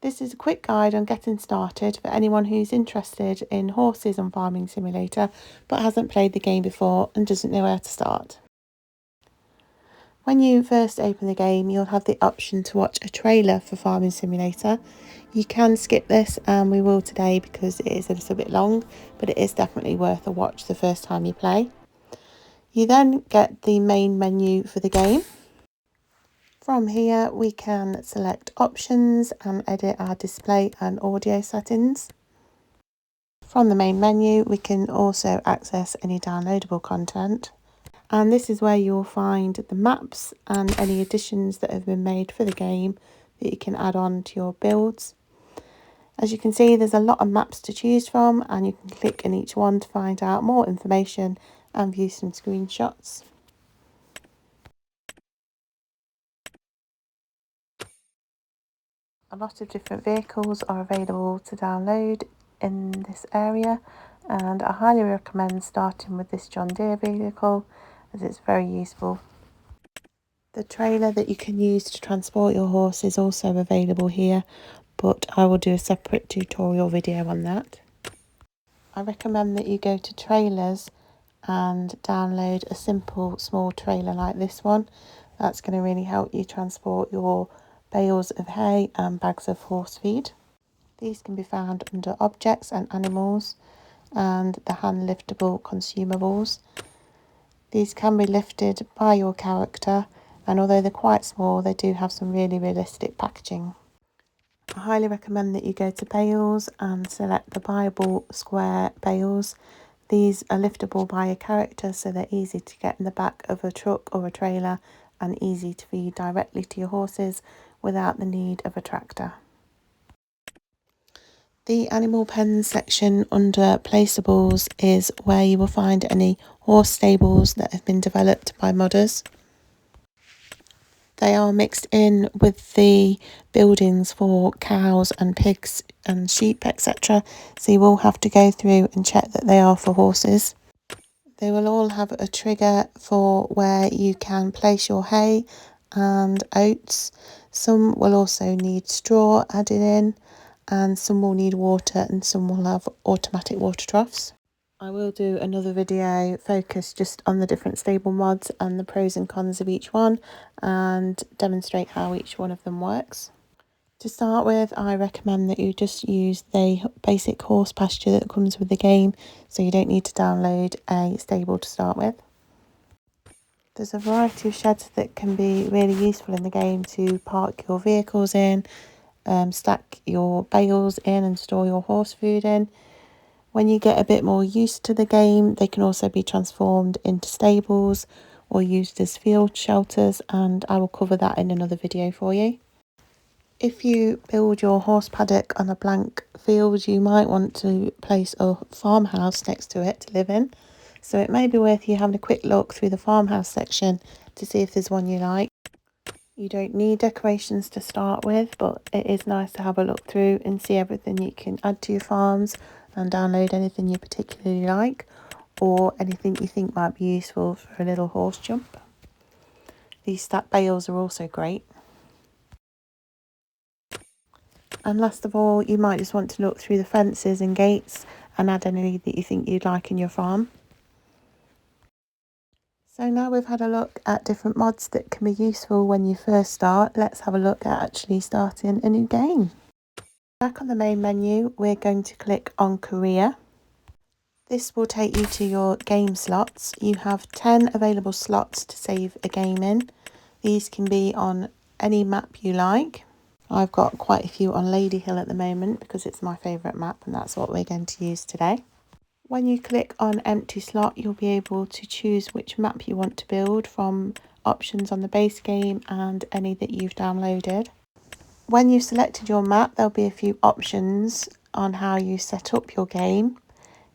This is a quick guide on getting started for anyone who's interested in horses on Farming Simulator but hasn't played the game before and doesn't know where to start. When you first open the game, you'll have the option to watch a trailer for Farming Simulator. You can skip this, and we will today because it is a little bit long, but it is definitely worth a watch the first time you play. You then get the main menu for the game. From here we can select options and edit our display and audio settings. From the main menu we can also access any downloadable content, and this is where you'll find the maps and any additions that have been made for the game that you can add on to your builds. As you can see, there's a lot of maps to choose from, and you can click in each one to find out more information and view some screenshots. A lot of different vehicles are available to download in this area, and I highly recommend starting with this John Deere vehicle as it's very useful. The trailer that you can use to transport your horse is also available here, but I will do a separate tutorial video on that. I recommend that you go to trailers and download a simple small trailer like this one. That's going to really help you transport your bales of hay and bags of horse feed. These can be found under objects and animals and the hand liftable consumables. These can be lifted by your character, and although they're quite small, they do have some really realistic packaging. I highly recommend that you go to bales and select the buyable square bales. These are liftable by a character, so they're easy to get in the back of a truck or a trailer and easy to feed directly to your horses without the need of a tractor. The animal pen section under placeables is where you will find any horse stables that have been developed by modders. They are mixed in with the buildings for cows and pigs and sheep, etc. So you will have to go through and check that they are for horses. They will all have a trigger for where you can place your hay and oats. Some will also need straw added in, and some will need water, and some will have automatic water troughs. I will do another video focused just on the different stable mods and the pros and cons of each one, and demonstrate how each one of them works. To start with, I recommend that you just use the basic horse pasture that comes with the game, so you don't need to download a stable to start with. There's a variety of sheds that can be really useful in the game to park your vehicles in, stack your bales in and store your horse food in. When you get a bit more used to the game, they can also be transformed into stables or used as field shelters, and I will cover that in another video for you. If you build your horse paddock on a blank field, you might want to place a farmhouse next to it to live in. So it may be worth you having a quick look through the farmhouse section to see if there's one you like. You don't need decorations to start with, but it is nice to have a look through and see everything you can add to your farms and download anything you particularly like or anything you think might be useful for a little horse jump. These stack bales are also great. And last of all, you might just want to look through the fences and gates and add any that you think you'd like in your farm. So now we've had a look at different mods that can be useful when you first start, let's have a look at actually starting a new game. Back on the main menu, we're going to click on Career. This will take you to your game slots. You have 10 available slots to save a game in. These can be on any map you like. I've got quite a few on Lady Hill at the moment because it's my favourite map, and that's what we're going to use today. When you click on empty slot, you'll be able to choose which map you want to build from options on the base game and any that you've downloaded. When you've selected your map, there'll be a few options on how you set up your game.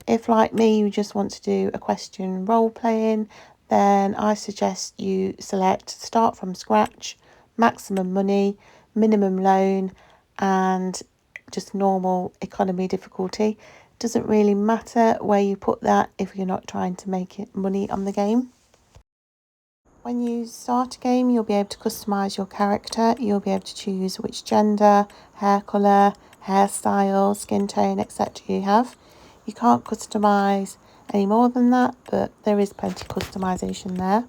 If, like me, you just want to do a question role playing, then I suggest you select start from scratch, maximum money, minimum loan, and just normal economy difficulty. Doesn't really matter where you put that if you're not trying to make it money on the game. When you start a game, you'll be able to customise your character. You'll be able to choose which gender, hair colour, hairstyle, skin tone, etc. you have. You can't customise any more than that, but there is plenty of customisation there.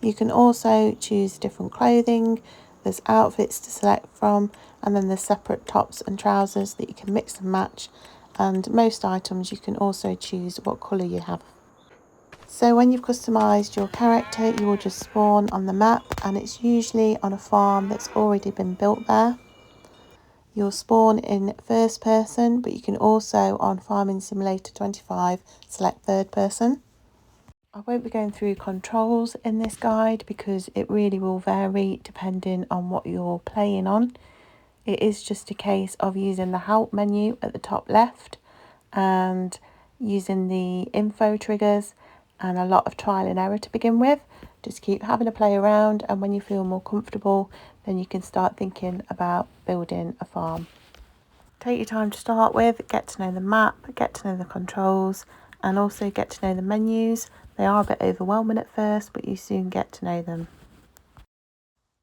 You can also choose different clothing. There's outfits to select from, and then there's separate tops and trousers that you can mix and match. And most items you can also choose what colour you have. So when you've customised your character, you will just spawn on the map, and it's usually on a farm that's already been built there. You'll spawn in first person, but you can also on Farming Simulator 25 select third person. I won't be going through controls in this guide because it really will vary depending on what you're playing on. It is just a case of using the help menu at the top left and using the info triggers and a lot of trial and error to begin with. Just keep having a play around, and when you feel more comfortable, then you can start thinking about building a farm. Take your time to start with, get to know the map, get to know the controls, and also get to know the menus. They are a bit overwhelming at first, but you soon get to know them.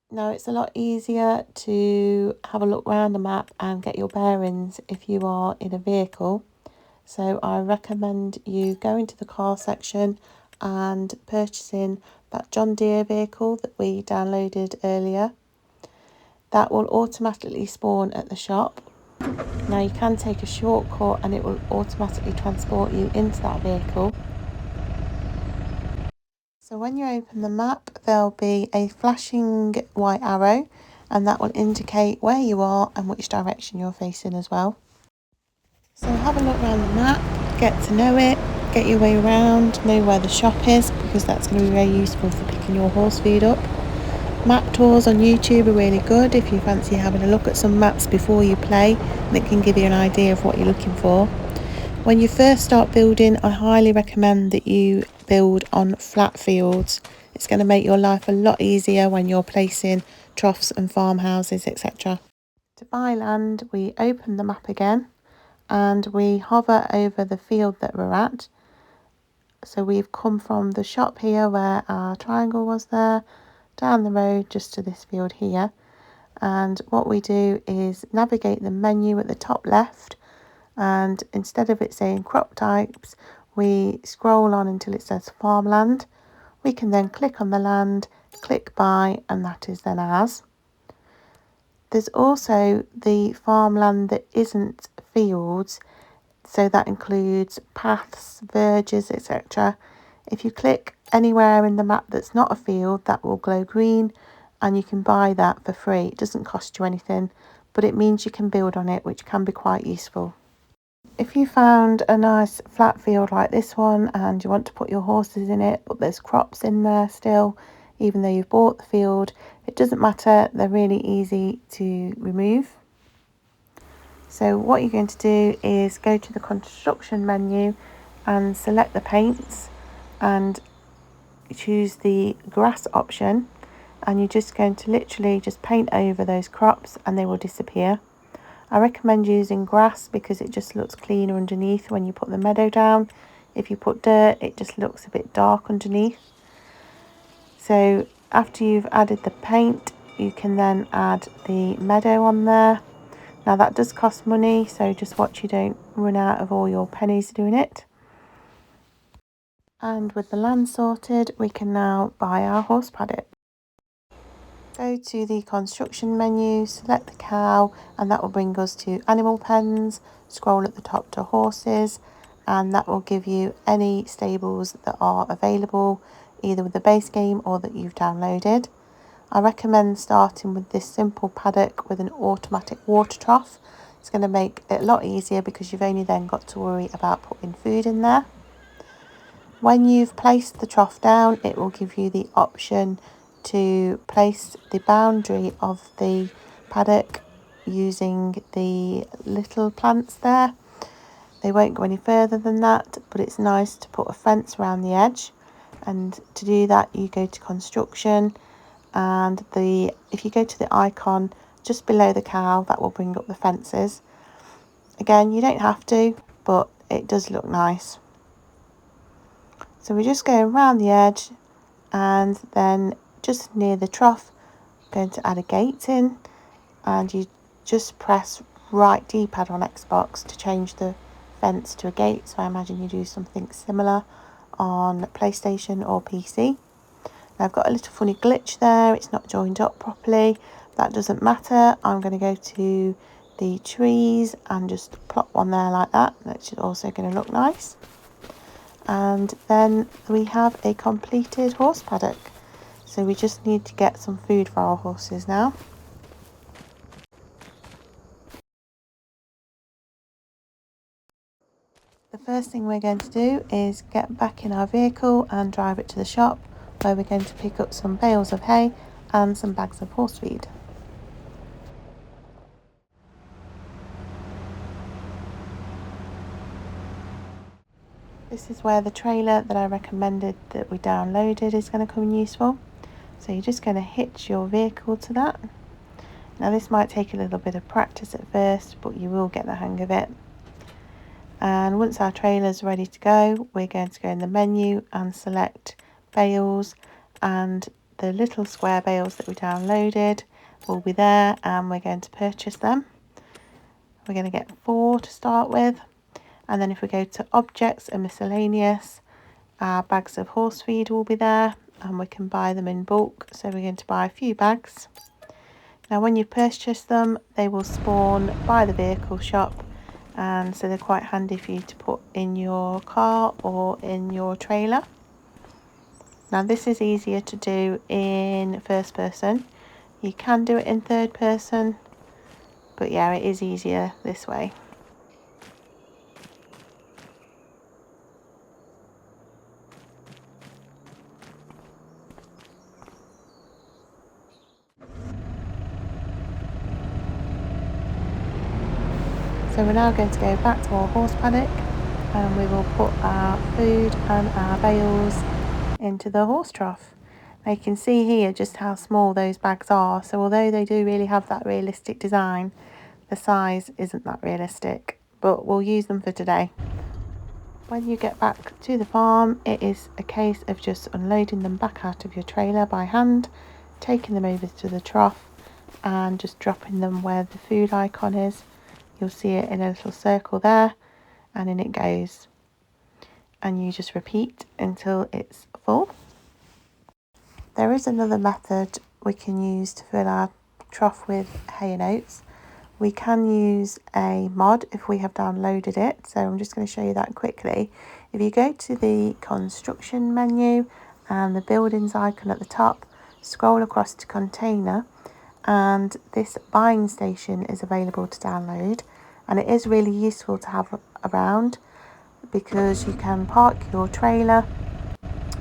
Now it's a lot easier to have a look around the map and get your bearings if you are in a vehicle. So I recommend you going to the car section and purchasing that John Deere vehicle that we downloaded earlier. That will automatically spawn at the shop. Now you can take a shortcut and it will automatically transport you into that vehicle. So when you open the map, there'll be a flashing white arrow, and that will indicate where you are and which direction you're facing as well. So have a look around the map, get to know it, get your way around, know where the shop is, because that's going to be very useful for picking your horse feed up. Map tours on YouTube are really good if you fancy having a look at some maps before you play, and it can give you an idea of what you're looking for. When you first start building, I highly recommend that you build on flat fields. It's going to make your life a lot easier when you're placing troughs and farmhouses, etc. To buy land, we open the map again and we hover over the field that we're at. So we've come from the shop here where our triangle was there, down the road just to this field here. And what we do is navigate the menu at the top left, and instead of it saying crop types, we scroll on until it says farmland. We can then click on the land, click buy, and that is then ours. There's also the farmland that isn't fields, so that includes paths, verges, etc. If you click anywhere in the map that's not a field, that will glow green, and you can buy that for free. It doesn't cost you anything, but it means you can build on it, which can be quite useful. If you found a nice flat field like this one and you want to put your horses in it, but there's crops in there still, even though you've bought the field, it doesn't matter, they're really easy to remove. So what you're going to do is go to the construction menu and select the paints and choose the grass option, and you're just going to literally just paint over those crops and they will disappear. I recommend using grass because it just looks cleaner underneath when you put the meadow down. If you put dirt, it just looks a bit dark underneath. So after you've added the paint, you can then add the meadow on there. Now that does cost money, so just watch you don't run out of all your pennies doing it. And with the land sorted, we can now buy our horse paddock. Go to the construction menu, select the cow, and that will bring us to animal pens. Scroll at the top to horses, and that will give you any stables that are available, either with the base game or that you've downloaded. I recommend starting with this simple paddock with an automatic water trough. It's going to make it a lot easier because you've only then got to worry about putting food in there. When you've placed the trough down, it will give you the option to place the boundary of the paddock using the little plants there. They won't go any further than that, but it's nice to put a fence around the edge. And to do that, you go to construction, and if you go to the icon just below the cow, that will bring up the fences. Again, you don't have to, but it does look nice. So we just go around the edge And then just near the trough, I'm going to add a gate in, and you just press right D-pad on Xbox to change the fence to a gate. So I imagine you do something similar on PlayStation or PC. Now I've got a little funny glitch there, it's not joined up properly. That doesn't matter. I'm going to go to the trees and just plop one there like that. That's also going to look nice. And then we have a completed horse paddock. So we just need to get some food for our horses now. The first thing we're going to do is get back in our vehicle and drive it to the shop, where we're going to pick up some bales of hay and some bags of horse feed. This is where the trailer that I recommended that we downloaded is going to come in useful. So you're just going to hitch your vehicle to that. Now this might take a little bit of practice at first, but you will get the hang of it. And once our trailer's ready to go, we're going to go in the menu and select bales, and the little square bales that we downloaded will be there, and we're going to purchase them. We're going to get 4 to start with. And then if we go to objects and miscellaneous, our bags of horse feed will be there, and we can buy them in bulk. So we're going to buy a few bags. Now when you've purchased them, they will spawn by the vehicle shop, and so they're quite handy for you to put in your car or in your trailer. Now this is easier to do in first person. You can do it in third person, but yeah, it is easier this way. So we're now going to go back to our horse paddock, and we will put our food and our bales into the horse trough. Now you can see here just how small those bags are. So although they do really have that realistic design, the size isn't that realistic, but we'll use them for today. When you get back to the farm, it is a case of just unloading them back out of your trailer by hand, taking them over to the trough and just dropping them where the food icon is. You'll see it in a little circle there, and in it goes. And you just repeat until it's full. There is another method we can use to fill our trough with hay and oats. We can use a mod if we have downloaded it, so I'm just going to show you that quickly. If you go to the construction menu and the buildings icon at the top, scroll across to container, and this buying station is available to download, and it is really useful to have around because you can park your trailer,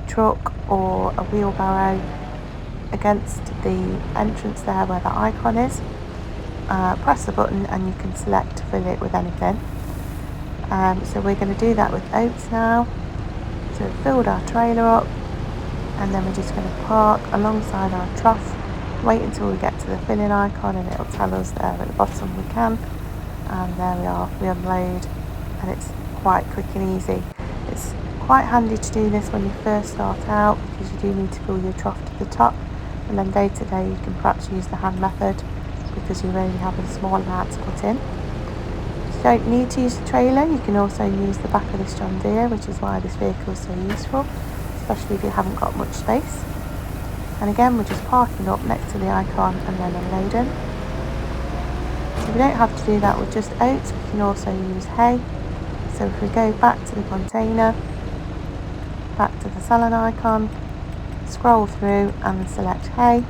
truck or a wheelbarrow against the entrance there where the icon is. Press the button and you can select to fill it with anything. So we're going to do that with oats now. So we've filled our trailer up, and then we're just going to park alongside our trough, wait until we get to the filling icon, and it'll tell us there at the bottom we can, and there we are, we unload, and it's quite quick and easy. It's quite handy to do this when you first start out because you do need to fill your trough to the top, and then day to day you can perhaps use the hand method because you only have a small amount to put in. You don't need to use the trailer, you can also use the back of this John Deere, which is why this vehicle is so useful, especially if you haven't got much space. And again, we're just parking up next to the icon and then unloading. If we don't have to do that with just oats, we can also use hay. So if we go back to the container, back to the salon icon, scroll through and select hay,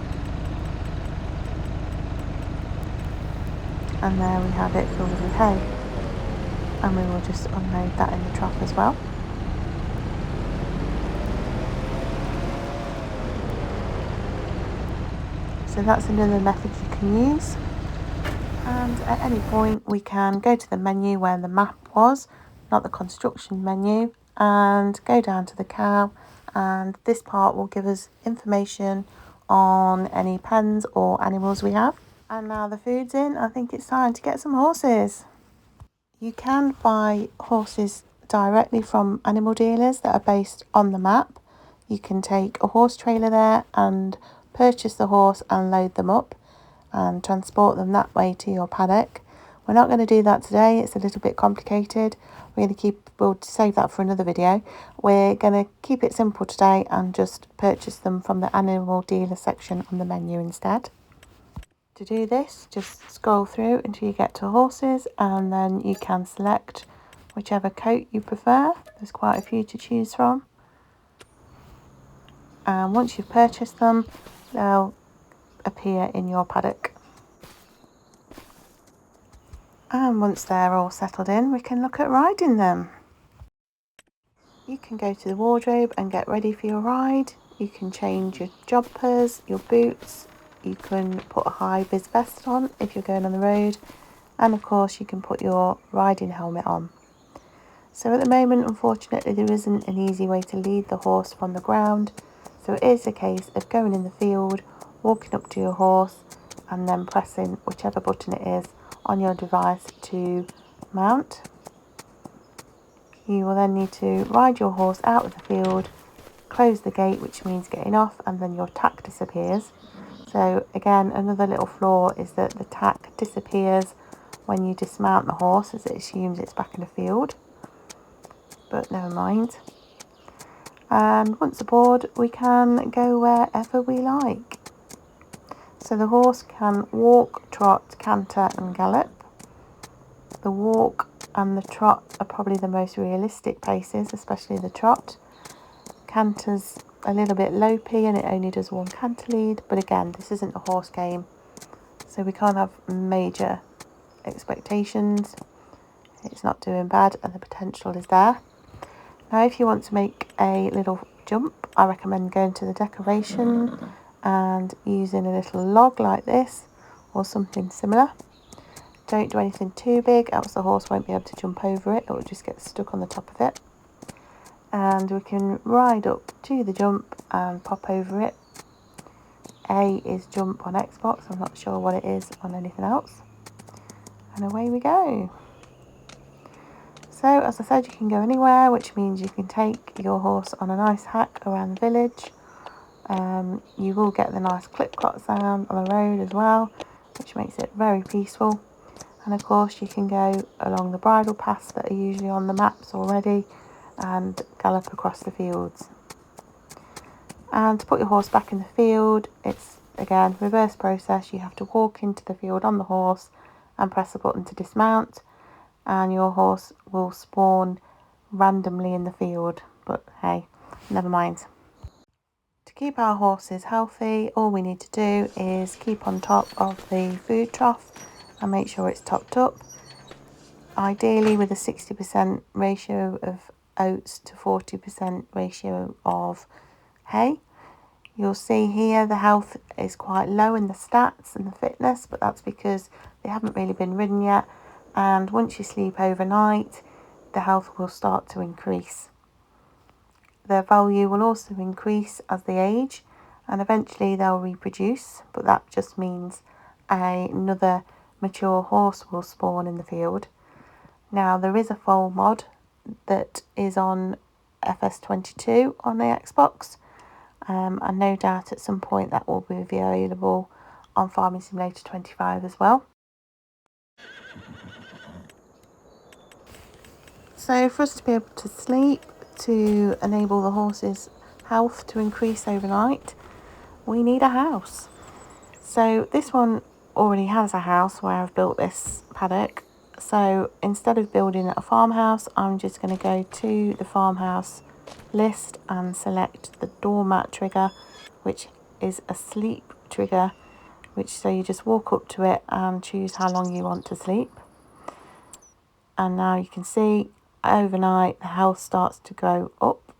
and there we have it filled with hay, and we will just unload that in the trough as well. So that's another method you can use, and at any point we can go to the menu where the map was, not the construction menu, and go down to the cow, and this part will give us information on any pens or animals we have. And now the food's in, I think it's time to get some horses. You can buy horses directly from animal dealers that are based on the map. You can take a horse trailer there and purchase the horse and load them up and transport them that way to your paddock. We're not going to do that today, it's a little bit complicated. We'll save that for another video. We're going to keep it simple today and just purchase them from the animal dealer section on the menu instead. To do this, just scroll through until you get to horses, and then you can select whichever coat you prefer. There's quite a few to choose from. And once you've purchased them, they'll appear in your paddock. And once they're all settled in, we can look at riding them. You can go to the wardrobe and get ready for your ride. You can change your jumpers, your boots. You can put a high vis vest on if you're going on the road. And of course you can put your riding helmet on. So at the moment, unfortunately, there isn't an easy way to lead the horse from the ground. So it is a case of going in the field, walking up to your horse and then pressing whichever button it is on your device to mount. You will then need to ride your horse out of the field, close the gate, which means getting off, and then your tack disappears. So again, another little flaw is that the tack disappears when you dismount the horse, as it assumes it's back in the field, but never mind. And once aboard, we can go wherever we like. So the horse can walk, trot, canter and gallop. The walk and the trot are probably the most realistic paces, especially the trot. Canter's a little bit lopey and it only does one canter lead, but again, this isn't a horse game, so we can't have major expectations. It's not doing bad and the potential is there. Now if you want to make a little jump, I recommend going to the decoration and using a little log like this or something similar. Don't do anything too big, else the horse won't be able to jump over it, it will just get stuck on the top of it. And we can ride up to the jump and pop over it. A is jump on Xbox, I'm not sure what it is on anything else. And away we go. So as I said, you can go anywhere, which means you can take your horse on a nice hack around the village. You will get the nice clip-clop sound on the road as well, which makes it very peaceful. And of course you can go along the bridle paths that are usually on the maps already and gallop across the fields. And to put your horse back in the field, it's again reverse process. You have to walk into the field on the horse and press a button to dismount, and your horse will spawn randomly in the field, but hey, never mind. To keep our horses healthy, all we need to do is keep on top of the food trough and make sure it's topped up, ideally with a 60% ratio of oats to 40% ratio of hay. You'll see here the health is quite low in the stats and the fitness, but that's because they haven't really been ridden yet, and once you sleep overnight the health will start to increase. Their value will also increase as they age and eventually they'll reproduce, but that just means another mature horse will spawn in the field. Now there is a foal mod that is on FS22 on the Xbox, and no doubt at some point that will be available on Farming Simulator 25 as well. So for us to be able to sleep, to enable the horse's health to increase overnight, we need a house. So this one already has a house where I've built this paddock. So instead of building a farmhouse, I'm just going to go to the farmhouse list and select the doormat trigger, which is a sleep trigger, so you just walk up to it and choose how long you want to sleep. And now you can see overnight the health starts to go up.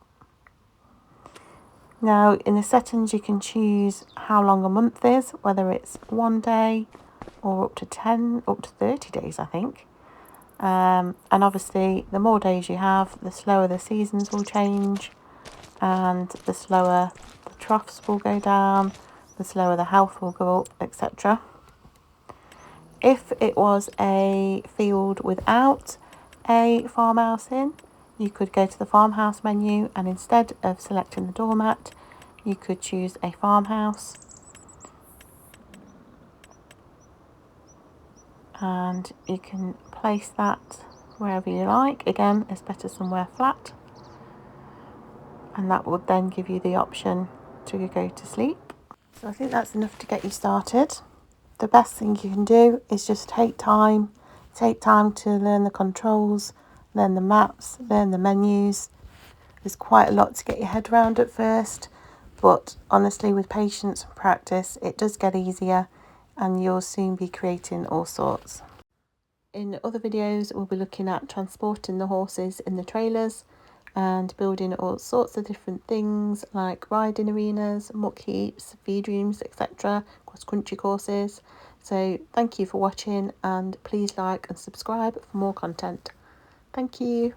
Now in the settings you can choose how long a month is, whether it's 1 day or up to 30 days I think. And obviously the more days you have, the slower the seasons will change and the slower the troughs will go down, the slower the health will go up, etc. If it was a field without a farmhouse in, you could go to the farmhouse menu, and instead of selecting the doormat, you could choose a farmhouse, and you can place that wherever you like. Again, it's better somewhere flat, and that would then give you the option to go to sleep. So I think that's enough to get you started. The best thing you can do is just take time to learn the controls, learn the maps, learn the menus. There's quite a lot to get your head around at first, but honestly, with patience and practice, it does get easier, and you'll soon be creating all sorts. In other videos, we'll be looking at transporting the horses in the trailers and building all sorts of different things like riding arenas, muck heaps, feed rooms, etc., cross-country courses. So thank you for watching, and please like and subscribe for more content. Thank you.